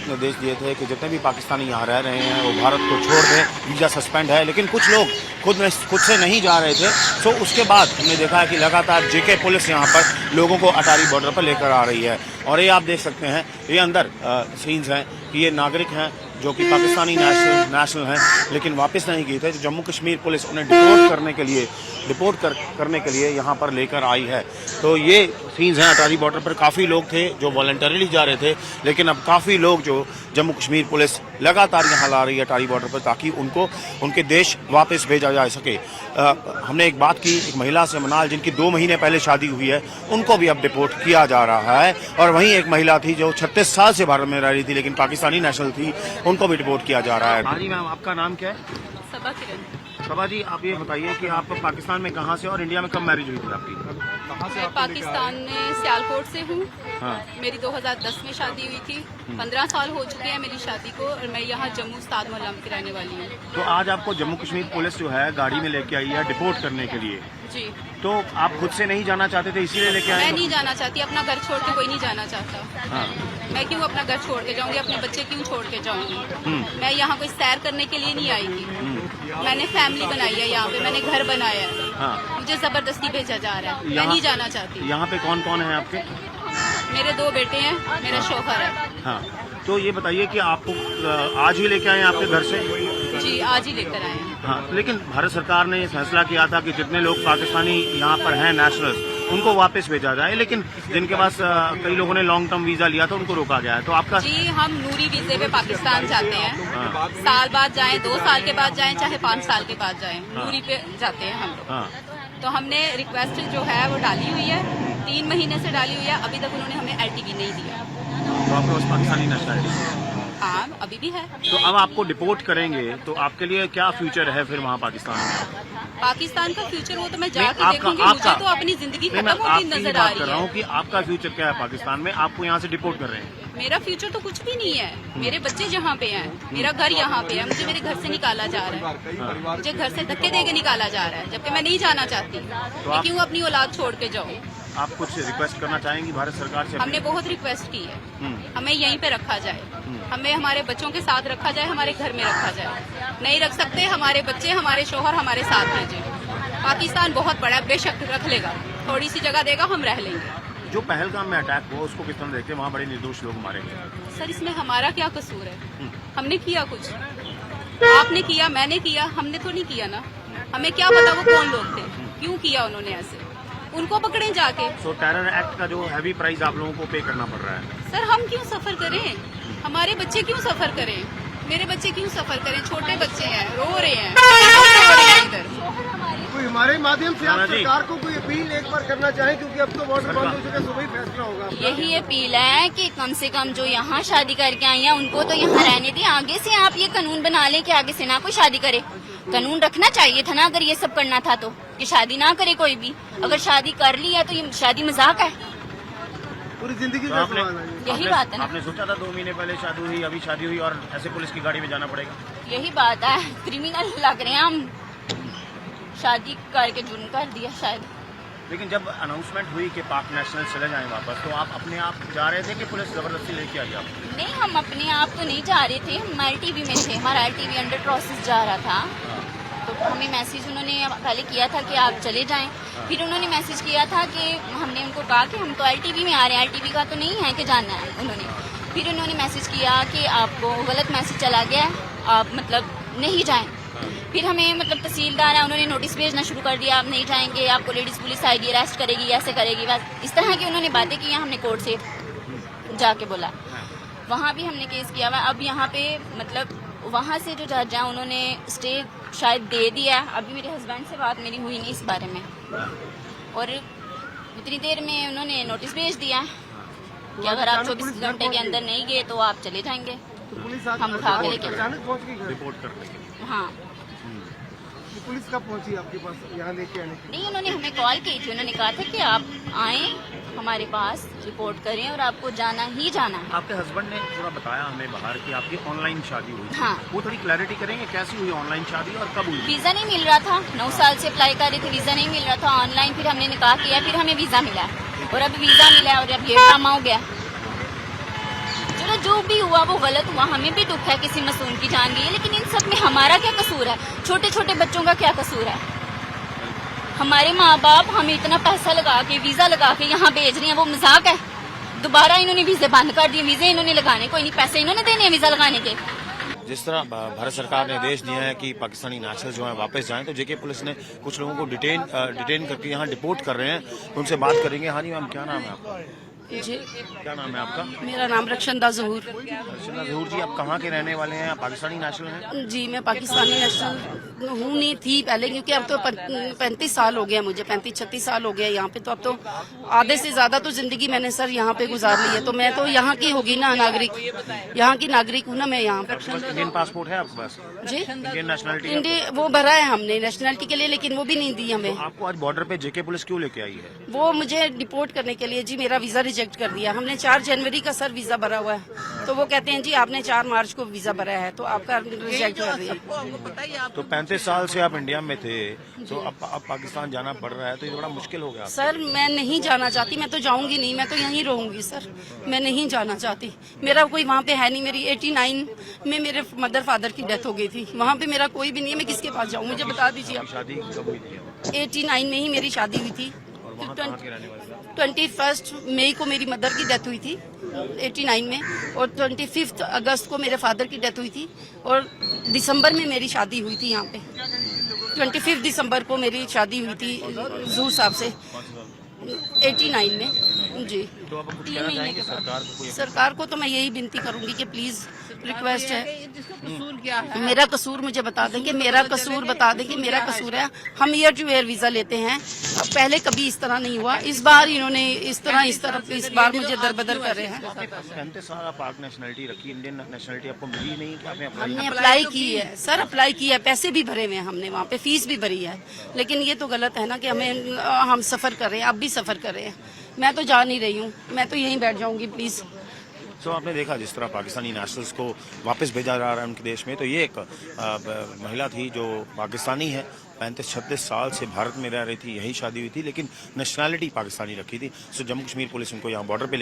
निर्देश दिए थे कि जितने भी पाकिस्तानी यहाँ रह रहे हैं वो भारत को छोड़ दें, वीज़ा सस्पेंड है, लेकिन कुछ लोग खुद से नहीं जा रहे थे। तो उसके बाद हमने देखा है कि लगातार जेके पुलिस यहाँ पर लोगों को अटारी बॉर्डर पर लेकर आ रही है। और ये आप देख सकते हैं, ये अंदर सीन्स हैं कि ये नागरिक हैं जो कि पाकिस्तानी नेशनल हैं, लेकिन वापस नहीं गए थे। तो जम्मू कश्मीर पुलिस उन्हें डिपोर्ट करने के लिए यहाँ पर लेकर आई है। तो ये सीन्स हैं अटारी बॉर्डर पर। काफ़ी लोग थे जो वॉलंटरीली जा रहे थे, लेकिन अब काफ़ी लोग जो जम्मू कश्मीर पुलिस लगातार यहाँ ला रही है अटारी बॉर्डर पर, ताकि उनको उनके देश वापस भेजा जा सके। हमने एक बात की एक महिला से, मनाल, जिनकी 2 महीने पहले शादी हुई है, उनको भी अब डिपोर्ट किया जा रहा है। और वहीं एक महिला थी जो 36 साल से भारत में रह रही थी लेकिन पाकिस्तानी नेशनल थी, उनको भी डिपोर्ट किया जा रहा है। हाँ जी मैम, आपका नाम क्या है? सबा किरण। सबा जी, आप ये बताइए कि आप पाकिस्तान में कहाँ से और इंडिया में कब मैरिज हुई थी आपकी? मैं पाकिस्तान में सियालकोट से हूँ। हाँ। मेरी 2010 में शादी हुई थी। 15 साल हो चुके हैं मेरी शादी को, और मैं यहाँ जम्मू उस्ताद मोहल्ला में रहने वाली हूँ। तो आज आपको जम्मू कश्मीर पुलिस जो है गाड़ी में लेके आई है डिपोर्ट करने के लिए। जी। तो आप खुद से नहीं जाना चाहते थे, इसीलिए लेके आए? मैं नहीं जाना चाहती, अपना घर छोड़ के कोई नहीं जाना चाहता। हाँ। मैं क्यों अपना घर छोड़ के जाऊंगी, अपने बच्चे क्यों छोड़ के जाऊंगी? मैं यहाँ कोई सैर करने के लिए नहीं आई थी। मैंने फैमिली बनाई है यहाँ पे, मैंने घर बनाया है। हाँ। मुझे जबरदस्ती भेजा जा रहा है, मैं नहीं जाना चाहती। यहाँ पे कौन कौन है आपके? मेरे 2 बेटे हैं, मेरा शौहर है। हाँ। तो ये बताइए कि आपको आज ही लेके आए हैं आपके घर से? जी, आज ही लेकर आए हैं। हाँ, लेकिन भारत सरकार ने ये फैसला किया था कि जितने लोग पाकिस्तानी यहाँ पर हैं नेशनल्स, उनको वापस भेजा जाए, लेकिन जिनके पास कई लोगों ने लॉन्ग टर्म वीजा लिया था उनको रोका गया है। तो आपका? जी, हम नूरी वीजे पे पाकिस्तान जाते हैं। हाँ। साल बाद जाएं, 2 साल के बाद जाएं, चाहे 5 साल के बाद जाएं, हाँ। नूरी पे जाते हैं हम लोग। हाँ। तो हमने रिक्वेस्ट जो है वो डाली हुई है, 3 महीने से डाली हुई है। अभी तक उन्होंने हमें LTV नहीं दिया। तो आपके पास पाकिस्तानी नेशनलिटी? हाँ, अभी भी है। तो अब आपको डिपोर्ट करेंगे तो आपके लिए क्या फ्यूचर है फिर वहाँ पाकिस्तान में? पाकिस्तान का फ्यूचर वो तो मैं जाके आपका- देखूंगी। आपका- मुझे तो अपनी जिंदगी नहीं, खत्म मैं होती आपकी नजर बात आ कर रही रहा हूँ है। कि आपका फ्यूचर क्या है पाकिस्तान में, आपको यहाँ से डिपोर्ट कर रहे हैं। मेरा फ्यूचर तो कुछ भी नहीं है। मेरे बच्चे जहाँ पे हैं, मेरा घर यहाँ पे है, मुझे मेरे घर से निकाला जा रहा है। मुझे घर से धक्के देके निकाला जा रहा है, जबकि मैं नहीं जाना चाहती। मैं क्यों अपनी औलाद छोड़ के जाऊँ? आप कुछ रिक्वेस्ट करना चाहेंगी भारत सरकार से? हमने बहुत रिक्वेस्ट की है, हमें यहीं पे रखा जाए, हमें हमारे बच्चों के साथ रखा जाए, हमारे घर में रखा जाए। नहीं रख सकते, हमारे बच्चे, हमारे शौहर हमारे साथ भेजे। पाकिस्तान बहुत बड़ा है, बेशक रख लेगा, थोड़ी सी जगह देगा, हम रह लेंगे। जो पहलगाम में अटैक हुआ उसको किस तरह देखते हैं? वहाँ बड़े निर्दोष लोग मारे गए। सर, इसमें हमारा क्या कसूर है? हमने किया कुछ? आपने किया, मैंने किया, हमने तो नहीं किया ना। हमें क्या पता वो कौन लोग थे, क्यों किया उन्होंने ऐसे? उनको पकड़े जाके। तो टेरर एक्ट का जो हैवी प्राइस आप लोगों को पे करना पड़ रहा है। सर, हम क्यों सफर करें? हमारे बच्चे क्यों सफर करें? मेरे बच्चे क्यों सफर करें? छोटे बच्चे हैं, रो रहे हैं, इधर। कोई हमारे माध्यम से आप राणा जी। सरकार को कोई अपील एक बार करना चाहें, क्योंकि अब तो बॉर्डर बंद हो चुका है, सुबह ही फैसला होगा। यही अपील है कि कम से कम जो यहाँ शादी करके आई हैं उनको तो यहाँ रहने दें। आगे से आप ये कानून बना लें कि आगे से ना कोई शादी करे। कानून रखना चाहिए था ना, अगर ये सब करना था तो, कि शादी ना करे कोई भी। अगर शादी कर ली है तो ये शादी मजाक है, पूरी जिंदगी तो का आपने- सवाल है ये। यही बात है ना। आपने सोचा था 2 महीने पहले शादी हुई, अभी शादी हुई और ऐसे पुलिस की गाड़ी में जाना पड़ेगा? यही बात है, क्रिमिनल लग रहे हैं हम। शादी करके जुर्म कर दिया शायद। लेकिन जब अनाउंसमेंट हुई कि पाक नेशनल चले जाएं वापस, तो आप अपने आप जा रहे थे कि पुलिस जबरदस्ती लेके आई आपको? नहीं, हम अपने आप तो नहीं जा रहे थे, हम LTV में थे। हमारा LTV अंडर प्रोसेस जा रहा था। तो हमें मैसेज उन्होंने पहले किया था कि आप चले जाएं। फिर उन्होंने मैसेज किया था कि हमने उनको कहा कि हम तो LTV में आ रहे हैं, LTV का तो नहीं है कि जाना है उन्होंने। फिर उन्होंने मैसेज किया कि आपको गलत मैसेज चला गया है, आप मतलब नहीं जाएं। फिर हमें मतलब तहसीलदार है, उन्होंने नोटिस भेजना शुरू कर दिया, आप नहीं जाएंगे, आपको लेडीज़ पुलिस आएगी, अरेस्ट करेगी, ऐसे करेगी। बस इस तरह की उन्होंने बातें की हैं। हमने कोर्ट से जाके बोला, वहाँ भी हमने केस किया हुआ। अब यहाँ पे मतलब वहाँ से जो जज हैं उन्होंने स्टे शायद दे दिया। अभी मेरे हस्बैंड से बात मेरी हुई नहीं इस बारे में, और उतनी देर में उन्होंने नोटिस भेज दिया कि अगर आप 24 घंटे के अंदर नहीं गए तो आप चले जाएंगे। तो पुलिस हम उठा के लेके- अचानक पहुंच गई घर? रिपोर्ट करने के लिए। हाँ, तो पुलिस कब पहुंची आपके पास यहाँ लेके आने के लिए? नहीं, उन्होंने हमें कॉल की थी। उन्होंने कहा था कि आप आएँ हमारे पास, रिपोर्ट करें और आपको जाना ही जाना है। आपके हस्बैंड ने थोड़ा बताया हमें बाहर कि आपकी ऑनलाइन शादी हुई थी। हाँ। वो थोड़ी क्लैरिटी करेंगे, कैसी हुई ऑनलाइन शादी और कब हुई? वीज़ा नहीं मिल रहा था, 9 साल से अप्लाई कर रहे थे, वीज़ा नहीं मिल रहा था ऑनलाइन। फिर हमने निकाह किया, फिर हमें वीज़ा मिला, और अब वीज़ा मिला और अब ये ड्रामा हो गया। चलो जो भी हुआ वो गलत हुआ, हमें भी दुख है किसी मासूम की जान गई है, लेकिन इन सब में हमारा क्या कसूर है? छोटे छोटे बच्चों का क्या कसूर है? हमारे माँ बाप हमें इतना पैसा लगा के वीजा लगा के यहाँ भेज रही हैं, वो मजाक है? दोबारा इन्होंने वीजे बंद कर दिए, वीजे इन्होंने लगाने कोई नहीं, पैसे इन्होंने देने हैं वीजा लगाने के। जिस तरह भारत सरकार ने आदेश दिया है कि पाकिस्तानी नेशनल जो है वापस जाएं, तो जेके पुलिस ने कुछ लोगों को डिटेन करके यहाँ डिपोर्ट कर रहे हैं। उनसे बात करेंगे। हाँ जी मैम, क्या नाम है आपका? जी, क्या नाम है आपका? मेरा नाम रक्षंदा जहूर। अर्चना जहूर जी, आप कहाँ के रहने वाले हैं? आप पाकिस्तानी नेशनल हैं? जी, मैं पाकिस्तानी नेशनल हूँ, नहीं थी पहले, क्योंकि अब तो 35 साल हो गया मुझे, 35-36 साल हो गया यहाँ पे। तो अब तो आधे से ज्यादा तो जिंदगी मैंने सर यहाँ पे गुजार ली है। तो मैं तो यहाँ की होगी ना, नागरिक, यहाँ की नागरिक हूँ ना मैं यहाँ पे। इंडियन पासपोर्ट है आपके पास? जी, इंडियन नेशनलिटी? इंडिया वो भरा है हमने नेशनलिटी के लिए, लेकिन वो भी नहीं दी हमें। आपको आज बॉर्डर पे जेके पुलिस क्यों लेके आई है? वो मुझे डिपोर्ट करने के लिए जी, मेरा वीजा रिजेक्ट कर दिया। हमने 4 जनवरी का सर वीजा भरा हुआ है, तो वो कहते हैं जी आपने 4 मार्च को वीजा भरा है, तो आपका रिजेक्ट कर दिया। तो 35 साल से आप इंडिया में थे, तो अब पाकिस्तान जाना पड़ रहा है, तो ये बड़ा मुश्किल हो गया। सर मैं नहीं जाना चाहती, मैं तो जाऊंगी नहीं, मैं तो यहीं रहूंगी सर, मैं नहीं जाना चाहती। मेरा कोई वहाँ पे है नहीं, मेरी 89 में मेरे मदर फादर की डेथ हो गई थी, वहाँ पे मेरा कोई भी नहीं है, मैं किसके पास जाऊँ? मुझे बता दीजिए आप। शादी कब हुई थी? 89 में ही मेरी शादी हुई थी। वहाँ कहाँ के रहने वाले? 21 मई को मेरी मदर की डेथ हुई थी 89 में, और 25 अगस्त को मेरे फादर की डेथ हुई थी, और दिसंबर में मेरी शादी हुई थी यहाँ पे। 25 दिसंबर को मेरी शादी हुई थी जहूर साहब से 89 में। जी, तो आप कुछ कहना चाहेंगे सरकार को? सरकार को तो मैं यही विनती करूंगी कि प्लीज रिक्वेस्ट है, मेरा कसूर मुझे बता दें, कि मेरा कसूर बता दें कि मेरा कसूर है। हम ईयर टू ईयर वीजा लेते हैं, पहले कभी इस तरह नहीं हुआ, इस बार इन्होंने इस बार मुझे दरबदर कर रहे हैं। 35 साल आप पाक नेशनलिटी रखी, इंडियन नेशनलिटी आपको मिली नहीं कि आपने हमने अप्लाई की है सर, अप्लाई की है, पैसे भी भरे हुए हैं हमने, वहाँ पे फीस भी भरी है, लेकिन ये तो गलत है ना कि हम सफर कर रहे हैं, आप भी सफर कर रहे हैं। मैं तो जा नहीं रही हूँ, मैं तो यहीं बैठ जाऊंगी प्लीज। तो आपने देखा जिस तरह पाकिस्तानी नेशनल्स को वापस भेजा जा रहा है उनके देश में, तो ये एक महिला थी जो पाकिस्तानी है, 35-36 साल से भारत में रह रही थी, यही शादी हुई थी, लेकिन नेशनलिटी पाकिस्तानी रखी थी। सो जम्मू कश्मीर पुलिस उनको यहाँ बॉर्डर पे